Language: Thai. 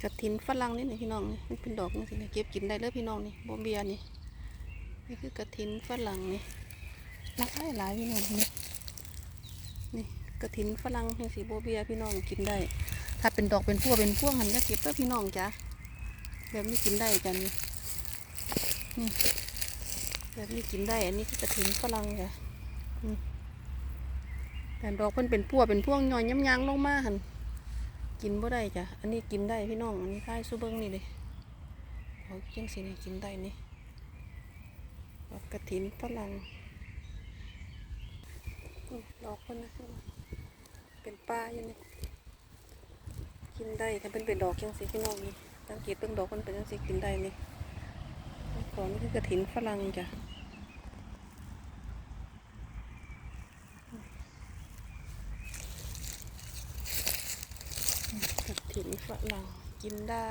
กระถินฝรั่งนี่พี่น้องนี่มันเป็นดอกนี่สิเก็บกินได้เลยพี่น้องนี่โบเบียนี่นี่คือกระถินฝรั่งนี่รักหลายพี่น้องนี่กระถินฝรั่งนี่สิโบเบียพี่น้องกินได้ถ้าเป็นดอกเป็นพวงหันจะเก็บเพื่อพี่น้องจ้ะแบบนี้กินได้จ้ะนี่แบบนี้กินได้อันนี้คือกระถินฝรั่งจ้ะแต่ดอกเพิ่นเป็นพวงย่อยย้ำยางลงมาหันกินบ่ได้จ้ะอันนี้กินได้พี่น้องอันนี้ค่ายซูเบิ้งนี่เลยเขาเจียงสีนี่กินได้นี่ดอกกระถินฝรั่งดอกคนนะเป็นปลาอยู่นี่กินได้ถ้าเป็นดอกจังสีพี่น้องนี่สังเกตเบิ่งดอกมันเป็นจังสีกินได้นี่ของนี่คือกระถินฝรั่งจ้ะกระถินฝรั่งกินได้